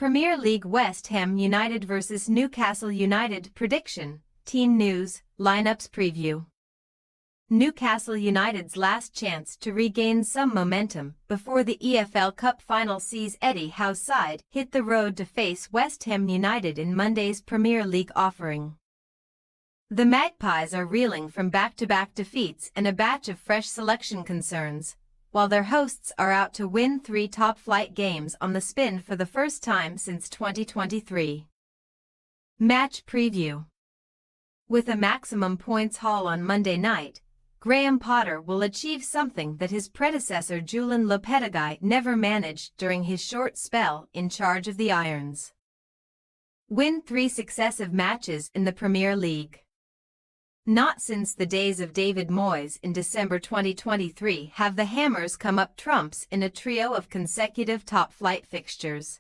Premier League West Ham United vs Newcastle United prediction, team news, lineups preview. Newcastle United's last chance to regain some momentum before the EFL Cup final sees Eddie Howe's side hit the road to face West Ham United in Monday's Premier League offering. The Magpies are reeling from back-to-back defeats and a batch of fresh selection concerns, while their hosts are out to win 3 top-flight games on the spin for the first time since 2023. Match preview. With a maximum points haul on Monday night, Graham Potter will achieve something that his predecessor Julen Lopetegui never managed during his short spell in charge of the Irons. Win 3 successive matches in the Premier League. Not since the days of David Moyes in December 2023 have the Hammers come up trumps in a trio of consecutive top-flight fixtures.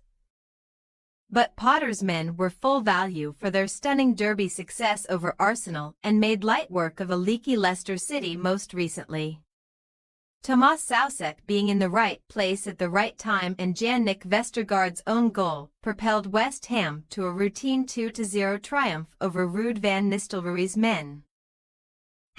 But Potter's men were full value for their stunning derby success over Arsenal and made light work of a leaky Leicester City most recently. Tomas Soucek being in the right place at the right time and Jan-Nick Vestergaard's own goal propelled West Ham to a routine 2-0 triumph over Ruud van Nistelrooy's men.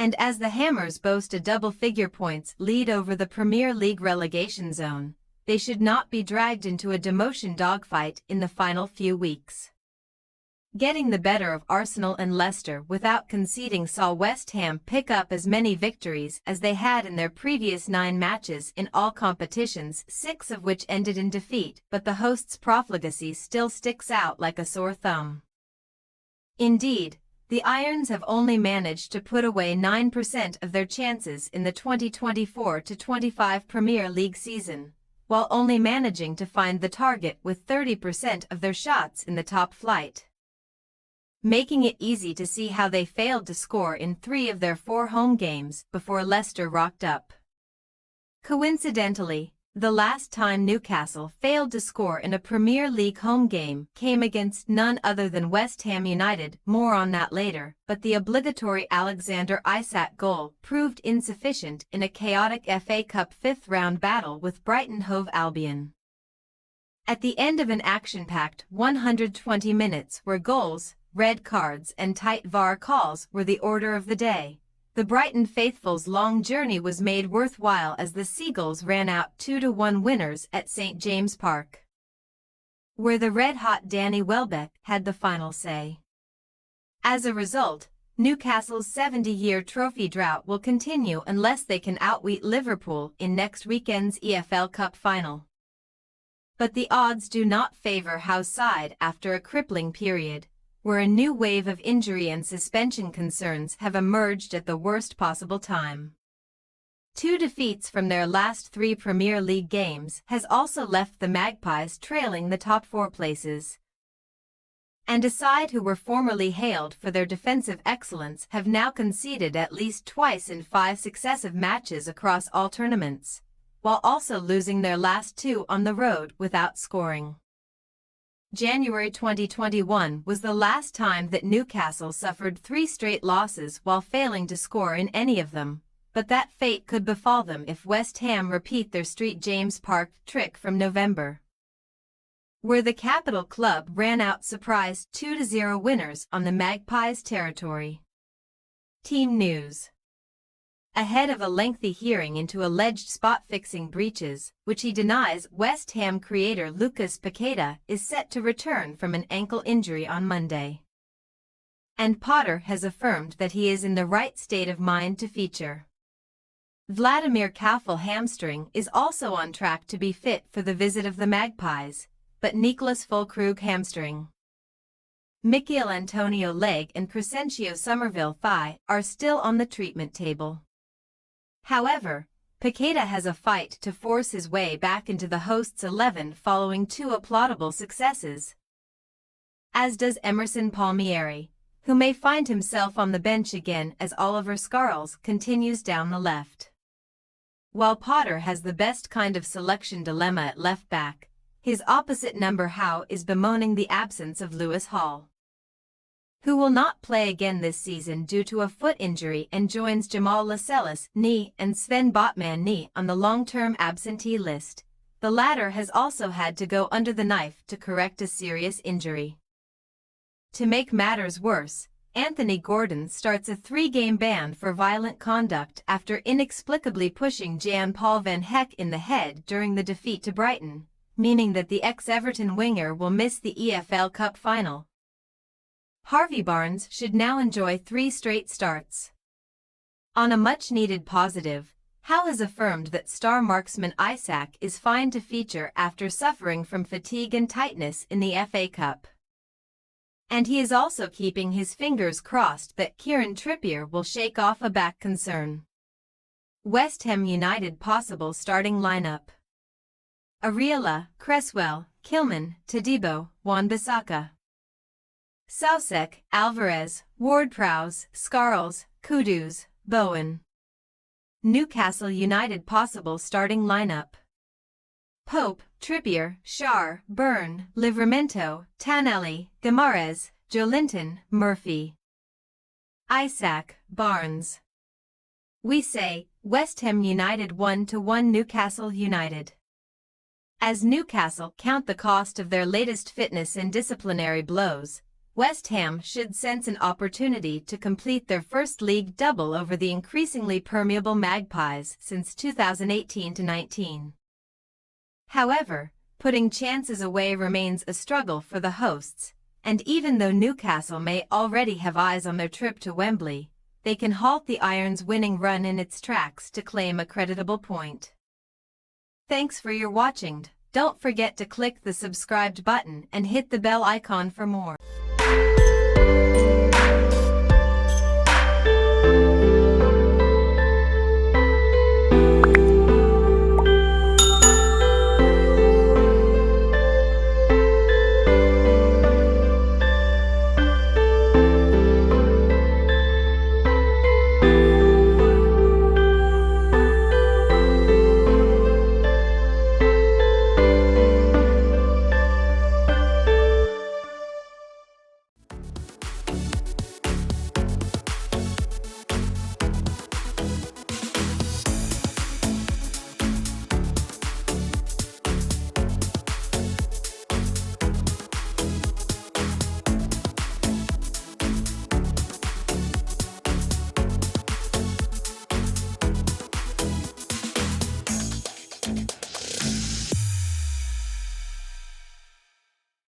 And as the Hammers boast a double-figure points lead over the Premier League relegation zone, they should not be dragged into a demotion dogfight in the final few weeks. Getting the better of Arsenal and Leicester without conceding saw West Ham pick up as many victories as they had in their previous 9 matches in all competitions, 6 of which ended in defeat, but the hosts' profligacy still sticks out like a sore thumb. Indeed, the Irons have only managed to put away 9% of their chances in the 2024-25 Premier League season, while only managing to find the target with 30% of their shots in the top flight, making it easy to see how they failed to score in 3 of their 4 home games before Leicester rocked up. Coincidentally, the last time Newcastle failed to score in a Premier League home game came against none other than West Ham United, more on that later, but the obligatory Alexander Isak goal proved insufficient in a chaotic FA Cup 5th-round battle with Brighton Hove Albion. At the end of an action-packed 120 minutes where goals, red cards and tight VAR calls were the order of the day, the Brighton faithful's long journey was made worthwhile as the Seagulls ran out 2-1 winners at St James Park, where the red-hot Danny Welbeck had the final say. As a result, Newcastle's 70-year trophy drought will continue unless they can outwit Liverpool in next weekend's EFL Cup final. But the odds do not favour Howe's side after a crippling period, where a new wave of injury and suspension concerns have emerged at the worst possible time. 2 defeats from their last 3 Premier League games has also left the Magpies trailing the top 4 places. And a side who were formerly hailed for their defensive excellence have now conceded at least twice in 5 successive matches across all tournaments, while also losing their last 2 on the road without scoring. January 2021 was the last time that Newcastle suffered 3 straight losses while failing to score in any of them, but that fate could befall them if West Ham repeat their St James Park trick from November, where the capital club ran out surprise 2-0 winners on the Magpies' territory. Team news. Ahead of a lengthy hearing into alleged spot-fixing breaches, which he denies, West Ham creator Lucas Paqueta is set to return from an ankle injury on Monday. And Potter has affirmed that he is in the right state of mind to feature. Vladimir Koufal hamstring is also on track to be fit for the visit of the Magpies, but Niklas Füllkrug hamstring, Michail Antonio leg and Crescencio Somerville thigh are still on the treatment table. However, Paqueta has a fight to force his way back into the hosts' 11 following 2 applaudable successes, as does Emerson Palmieri, who may find himself on the bench again as Oliver Scarles continues down the left. While Potter has the best kind of selection dilemma at left back, his opposite number Howe is bemoaning the absence of Lewis Hall, who will not play again this season due to a foot injury and joins Jamal Lascelles knee and Sven Botman knee on the long-term absentee list, The latter has also had to go under the knife to correct a serious injury. To make matters worse, Anthony Gordon starts a 3-game ban for violent conduct after inexplicably pushing Jan-Paul van Hecke in the head during the defeat to Brighton, meaning that the ex-Everton winger will miss the EFL Cup final. Harvey Barnes should now enjoy 3 straight starts. On a much-needed positive, Howe has affirmed that star marksman Isak is fine to feature after suffering from fatigue and tightness in the FA Cup. And he is also keeping his fingers crossed that Kieran Trippier will shake off a back concern. West Ham United possible starting lineup: Areola, Cresswell, Kilman, Todibo, Wan-Bissaka. Soucek, Alvarez, Ward-Prowse, Scarles, Kudus, Bowen. Newcastle United possible starting lineup: Pope, Trippier, Schär, Byrne, Livramento, Tanelli, Guimaraes, Joelinton, Murphy. Isak, Barnes. We say, West Ham United 1-1 Newcastle United. As Newcastle count the cost of their latest fitness and disciplinary blows, West Ham should sense an opportunity to complete their first league double over the increasingly permeable Magpies since 2018-19. However, putting chances away remains a struggle for the hosts, and even though Newcastle may already have eyes on their trip to Wembley, they can halt the Irons' winning run in its tracks to claim a creditable point. Thanks for your watching. Don't forget to click the subscribed button and hit the bell icon for more.